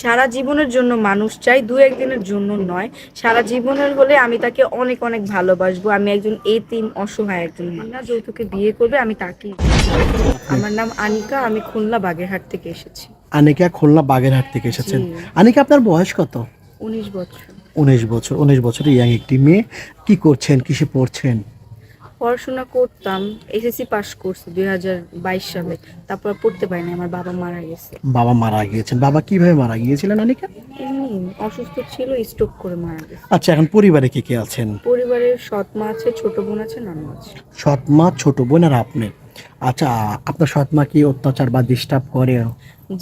সারা জীবনের জন্য মানুষ চাই, দু একদিনের জন্য নয়। সারা জীবনের হলে আমি তাকে অনেক অনেক ভালোবাসবো। আমি একজন এতিম অসহায় একজন মানুষ। না, যৌতুকে বিয়ে করবে আমি তাকেই। আমার নাম আনিকা, আমি খুলনা বাগেরহাট থেকে এসেছি। আনিকা খুলনা বাগেরহাট থেকে জি, এসেছেন। আনিকা আপনার বয়স কত? 19 বছর। 19 বছর। 19 বছরের ইয়াং একটি মেয়ে। কি করছেন, কিসে পড়ছেন? পড়াশোনা করতাম, এসএসসি পাস করছি 2022 সালে। তারপর পড়তে পারিনি, আমার বাবা মারা গেছে। বাবা মারা গিয়েছেন। বাবা কিভাবে মারা গিয়েছিলেন আনিকা? এমনি অসুস্থ ছিল, স্ট্রোক করে মারা গেছে। আচ্ছা, এখন পরিবারে কে কে আছেন? পরিবারের সৎ মা আছে, ছোট বোন আছে, নানু আছে। সৎ মা, ছোট বোন আর আপনি। আচ্ছা, আপনার সৎ মা কি অত্যাচার বা ডিস্টার্ব করে?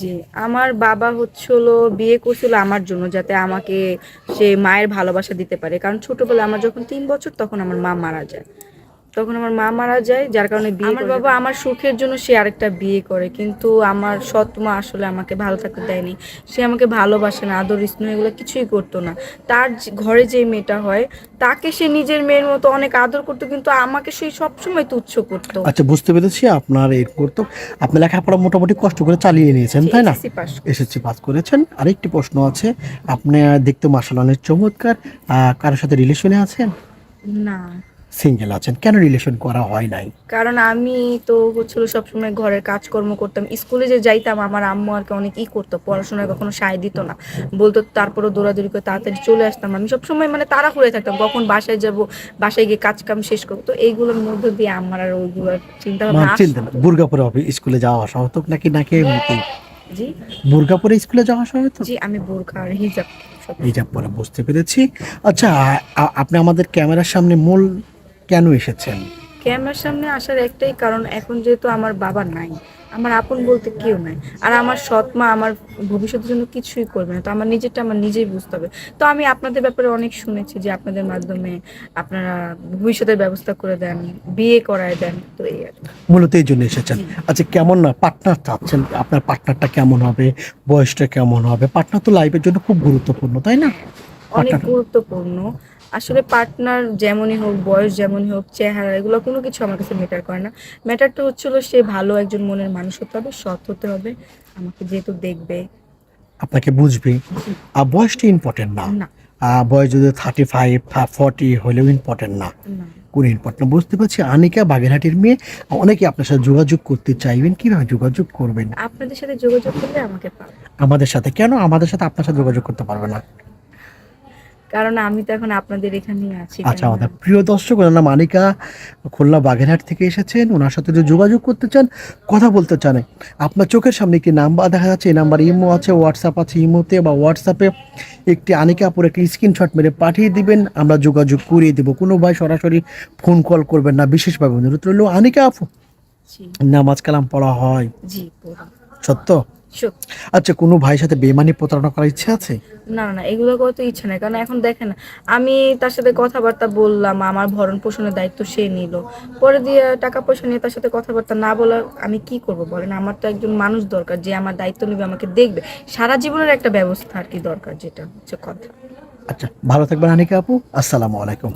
জি, আমার বাবা হচ্ছিল বিয়ে করছিল আমার জন্য, যাতে আমাকে সে মায়ের ভালোবাসা দিতে পারে। কারণ ছোটবেলায় আমার যখন 3 বছর, তখন আমার মা মারা যায়। যার কারণে আমার বাবা আমার সুখের জন্য সে আরেকটা বিয়ে করে। কিন্তু আমার সৎ মা আসলে আমাকে ভালো থাকতে দেয়নি। সে আমাকে ভালোবাসে না, আদর স্নেহ এগুলো কিছুই করতো না। তার ঘরে যে মেয়েটা হয়, তাকে সে নিজের মেয়ের মতো অনেক আদর করতো, কিন্তু আমাকে সে সবসময় তুচ্ছ করতো। আচ্ছা, বুঝতে পেরেছি আপনার এরপর তো আপনি লেখাপড়া মোটামুটি কষ্ট করে চালিয়ে নিয়েছেন, সে তাই না? এসএসসি পাস করছে। এসএসসি পাস করেছেন। আরেকটি প্রশ্ন আছে, আপনি দেখতে মাশাআল্লাহ অনেক চমৎকার। কারোর সাথে রিলেশনে আছেন? না, সিঙ্গেল আছেন। কেন রিলেশন করা হয় নাই? কারণ আমি তো হচ্ছিল সবসময় ঘরের কাজকর্ম করতাম। স্কুলে যে যাইতাম, আমার আম্মু আর কি অনেক করতো, পড়াশোনায় কখনো সায় দিত না, বলতো। তারপরে দৌড়াদৌড়ি করে তাড়াতাড়ি চলে আসতাম। আমি সবসময় মানে তাড়াহুড়োয় থাকতাম, কখন বাসায় যাব, বাসায় গিয়ে কাজ কাম শেষ করবো। তো এইগুলোর মধ্যে দিয়ে আমার আর ওইগুলোর চিন্তা ভাবনা চিন্তা না, আসতো। বুর্গা পরে স্কুলে যাওয়া আসা হতো নাকি নাকি এমনিতেই? জি, বুর্গা পরে স্কুলে যাওয়া আসা হতো? জি, আমি বোরকা আর হিজাব সব। হিজাব পরে, বুঝতে পেরেছি। আচ্ছা, আপনি আমাদের ক্যামেরার সামনে মূল কেন এসেছেন? ক্যামেরার সামনে আসার একটাই কারণ, এখন যেহেতু আমার বাবা নাই, আমার আপন বলতে কেউ নাই। আর আমার সৎ মা আমার ভবিষ্যতের জন্য কিছুই করবে না। তো আমার নিজেরটা আমার নিজেই বুঝতে হবে। তো আমি আপনাদের ব্যাপারে অনেক শুনেছি যে আপনাদের মাধ্যমে আপনারা ভবিষ্যতের ব্যবস্থা করে দেন, বিয়ে করায় দেন। তো এই আর কি। মূলত এই জন্য এসেছেন। জি, আচ্ছা, কেমন না পার্টনার চাচ্ছেন? আপনার পার্টনারটা কেমন হবে? বয়সটা কেমন হবে? পার্টনার তো লাইফের জন্য খুব গুরুত্বপূর্ণ, তাই না? অনেক পার্টনার। গুরুত্বপূর্ণ। আসলে পার্টনার যেমনই হোক, বয়স যেমনই হোক, চেহারা, এগুলো কোনো কিছু আমার কাছে ম্যাটার করে না। ম্যাটারটা হচ্ছিল সে ভালো একজন মনের মানুষ হতে হবে, সৎ হতে হবে, আমাকে যেহেতু দেখবে। আপনাকে বুঝবে। আর বয়সটা ইম্পর্টেন্ট না। না, বয়স যদি 35 40 হলেও ইম্পর্টেন্ট না। না, কোনো ইম্পর্টেন্ট, বুঝতে পারছি। আনিকা বাগেরহাটের মেয়ে। অনেকে আপনার সাথে যোগাযোগ করতে চাইবেন, কিভাবে যোগাযোগ করবেন? আপনাদের সাথে যোগাযোগ করলে আমাকে পাবে। আমাদের সাথে কেন? আমাদের সাথে আপনার সাথে যোগাযোগ করতে পারবে না? কারণ আমি তো এখন আপনাদের এখানেই আছি, তাই আচ্ছা, না? আমাদের প্রিয় দর্শক, ওনার নাম আনিকা, খুলনা বাগেরহাট থেকে এসেছেন। ওনার সাথে যদি যোগাযোগ করতে চান, কথা বলতে চান, আপনার চোখের সামনে একটি নাম্বার দেখা যাচ্ছে। এই নাম্বার ইমো আছে, হোয়াটসঅ্যাপ আছে। ইমোতে বা হোয়াটসঅ্যাপে একটি আনিকা আপুর একটি স্ক্রিনশট মেরে পাঠিয়ে দিবেন, আমরা যোগাযোগ করিয়ে দেবো। কোনো ভাই সরাসরি ফোন কল করবেন না, বিশেষভাবে অনুরোধ রইল। আনিকা আপু, জি, নামাজ কালাম পড়া হয়? জি, পুরো সত্য? সত্যি। আচ্ছা, কোনো ভাইয়ের সাথে বেমানি প্রতারণা করার ইচ্ছে আছে? না, না, না, এগুলো করার তো ইচ্ছা নাই। কারণ এখন দেখেন, আমি তার সাথে কথাবার্তা বললাম, আমার ভরণ পোষণের দায়িত্ব সে নিল। পরে দিয়ে টাকা পয়সা নিয়ে তার সাথে কথাবার্তা না বলার আমি কি করব বলেন? আমার তো একজন মানুষ দরকার যে আমার দায়িত্ব নেবে, আমাকে দেখবে। সারা জীবনের একটা ব্যবস্থা আর কি দরকার, যেটা হচ্ছে কথা। আচ্ছা, ভালো থাকবেন আনিকা আপু। আসসালামু আলাইকুম।